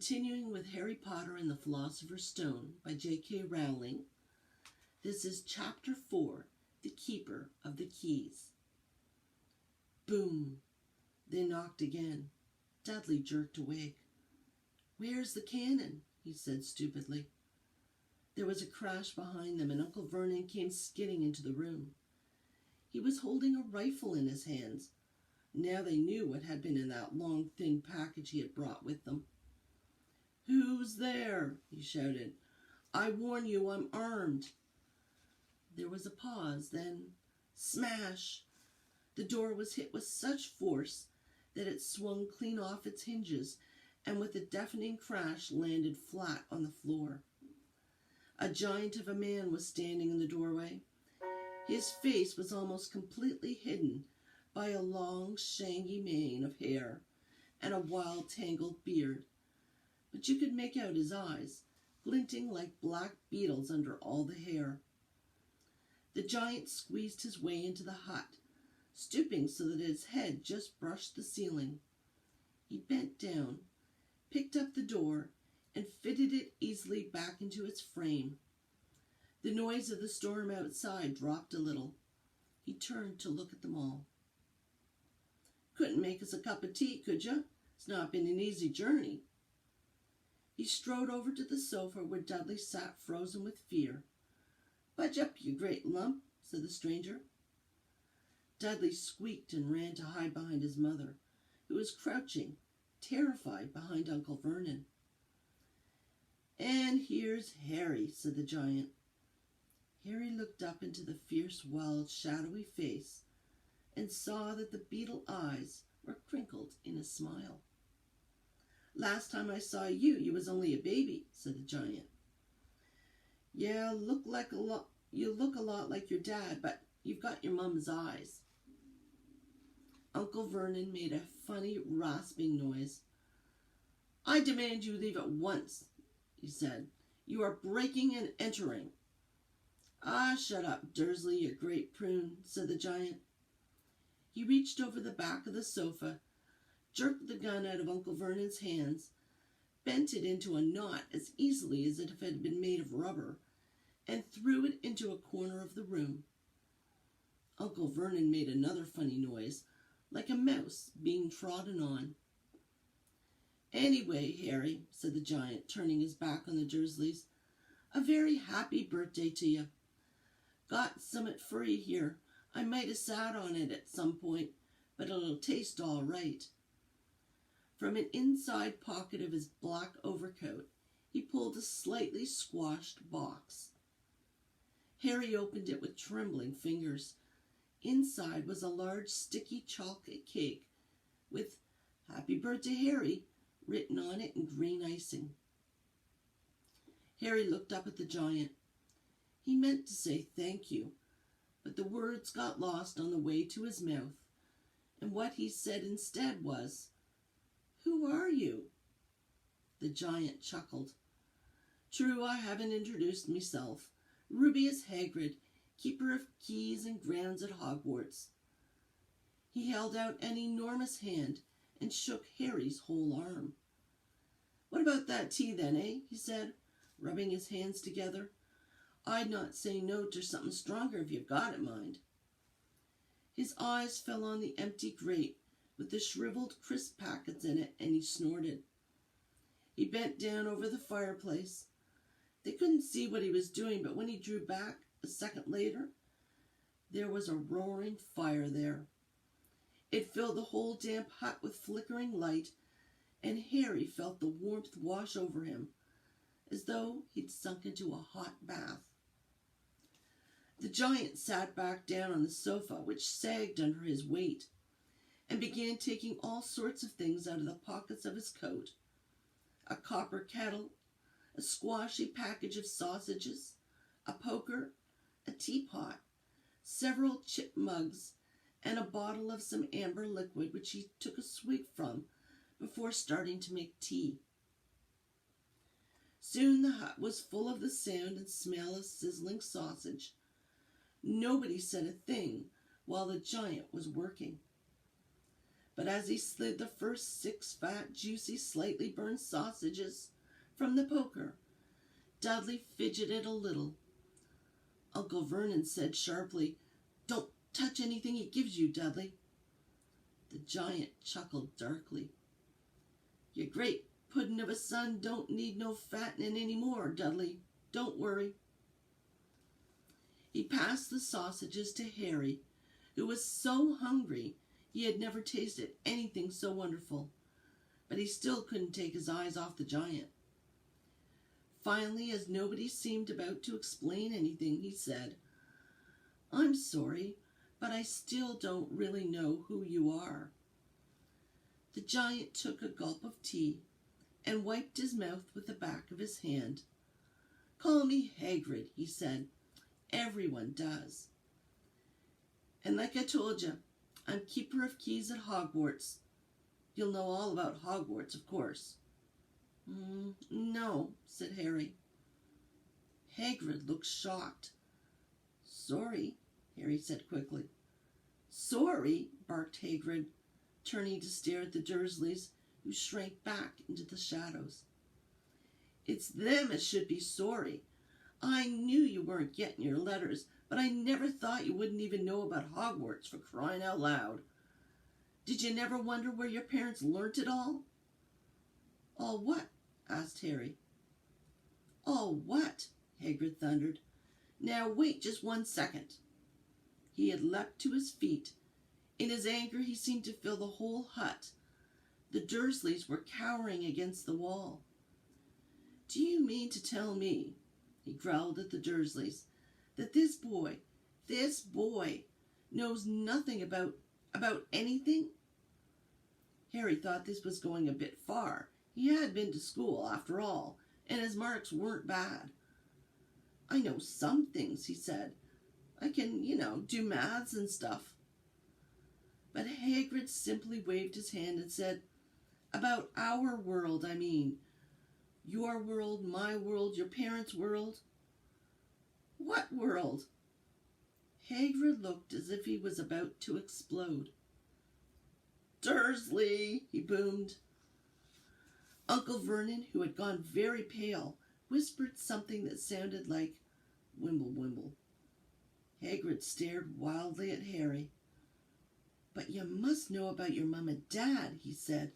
Continuing with Harry Potter and the Philosopher's Stone by J.K. Rowling, this is Chapter 4, The Keeper of the Keys. Boom! They knocked again. Dudley jerked awake. "Where's the cannon?" he said stupidly. There was a crash behind them, and Uncle Vernon came skidding into the room. He was holding a rifle in his hands. Now they knew what had been in that long, thin package he had brought with them. "Who's there?" he shouted. "I warn you, I'm armed." There was a pause, then smash! The door was hit with such force that it swung clean off its hinges and with a deafening crash landed flat on the floor. A giant of a man was standing in the doorway. His face was almost completely hidden by a long, shaggy mane of hair and a wild, tangled beard, but you could make out his eyes, glinting like black beetles under all the hair. The giant squeezed his way into the hut, stooping so that his head just brushed the ceiling. He bent down, picked up the door, and fitted it easily back into its frame. The noise of the storm outside dropped a little. He turned to look at them all. "Couldn't make us a cup of tea, could you? It's not been an easy journey." He strode over to the sofa where Dudley sat frozen with fear. "Budge up, you great lump," said the stranger. Dudley squeaked and ran to hide behind his mother, who was crouching, terrified, behind Uncle Vernon. "And here's Harry," said the giant. Harry looked up into the fierce, wild, shadowy face and saw that the beetle eyes were crinkled in a smile. "Last time I saw you, you was only a baby," said the giant. "Yeah, you look a lot like your dad, but you've got your mum's eyes." Uncle Vernon made a funny, rasping noise. "I demand you leave at once," he said. "You are breaking and entering." "Ah, shut up, Dursley, you great prune," said the giant. He reached over the back of the sofa, jerked the gun out of Uncle Vernon's hands, bent it into a knot as easily as if it had been made of rubber, and threw it into a corner of the room. Uncle Vernon made another funny noise, like a mouse being trodden on. "Anyway, Harry," said the giant, turning his back on the Dursleys, "a very happy birthday to you. Got summat for you here. I might have sat on it at some point, but it'll taste all right." From an inside pocket of his black overcoat, he pulled a slightly squashed box. Harry opened it with trembling fingers. Inside was a large sticky chocolate cake with "Happy Birthday, Harry" written on it in green icing. Harry looked up at the giant. He meant to say thank you, but the words got lost on the way to his mouth, and what he said instead was, "Who are you?" The giant chuckled. "True, I haven't introduced myself. Rubeus Hagrid, keeper of keys and grounds at Hogwarts." He held out an enormous hand and shook Harry's whole arm. "What about that tea then, eh?" he said, rubbing his hands together. "I'd not say no to something stronger if you've got it, mind." His eyes fell on the empty grate with the shriveled crisp packets in it, and he snorted. He bent down over the fireplace. They couldn't see what he was doing, but when he drew back a second later, there was a roaring fire there. It filled the whole damp hut with flickering light, and Harry felt the warmth wash over him, as though he'd sunk into a hot bath. The giant sat back down on the sofa, which sagged under his weight, and began taking all sorts of things out of the pockets of his coat. A copper kettle, a squashy package of sausages, a poker, a teapot, several chip mugs, and a bottle of some amber liquid which he took a swig from before starting to make tea. Soon the hut was full of the sound and smell of sizzling sausage. Nobody said a thing while the giant was working. but as he slid the first 6 fat, juicy, slightly burned sausages from the poker, Dudley fidgeted a little. Uncle Vernon said sharply, "Don't touch anything he gives you, Dudley." The giant chuckled darkly. "Your great puddin' of a son don't need no fattening any more, Dudley. Don't worry." He passed the sausages to Harry, who was so hungry he had never tasted anything so wonderful, but he still couldn't take his eyes off the giant. Finally, as nobody seemed about to explain anything, he said, "I'm sorry, but I still don't really know who you are." The giant took a gulp of tea and wiped his mouth with the back of his hand. "Call me Hagrid," he said. "Everyone does. And like I told you, I'm keeper of keys at Hogwarts. You'll know all about Hogwarts, of course." "No," said Harry. Hagrid looked shocked. "Sorry," Harry said quickly. "Sorry?" barked Hagrid, turning to stare at the Dursleys, who shrank back into the shadows. "It's them as should be sorry. I knew you weren't getting your letters, but I never thought you wouldn't even know about Hogwarts, for crying out loud. Did you never wonder where your parents learnt it all?" "All what?" asked Harry. "All what?" Hagrid thundered. "Now wait just 1 second." He had leapt to his feet. In his anger he seemed to fill the whole hut. The Dursleys were cowering against the wall. "Do you mean to tell me," he growled at the Dursleys, "that this boy, knows nothing about anything?" Harry thought this was going a bit far. He had been to school, after all, and his marks weren't bad. "I know some things," he said. "I can, do maths and stuff." But Hagrid simply waved his hand and said, "About our world, I mean. Your world, my world, your parents' world." "What world?" Hagrid looked as if he was about to explode. "Dursley!" he boomed. Uncle Vernon, who had gone very pale, whispered something that sounded like "Wimble, wimble." Hagrid stared wildly at Harry. "But you must know about your mum and dad," he said.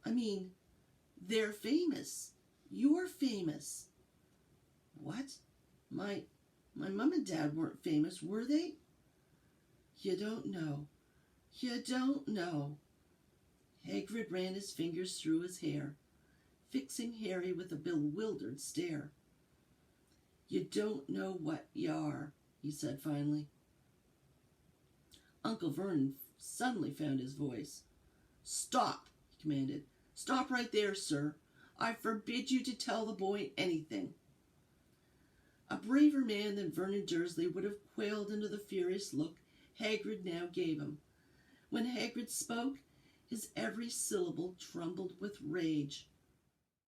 "I mean, they're famous. You're famous." "What? My mum and dad weren't famous, were they?" You don't know. Hagrid ran his fingers through his hair, fixing Harry with a bewildered stare. "You don't know what you are," he said finally. Uncle Vernon suddenly found his voice. "Stop," he commanded. "Stop right there, sir. I forbid you to tell the boy anything." A braver man than Vernon Dursley would have quailed under the furious look Hagrid now gave him. When Hagrid spoke, his every syllable trembled with rage.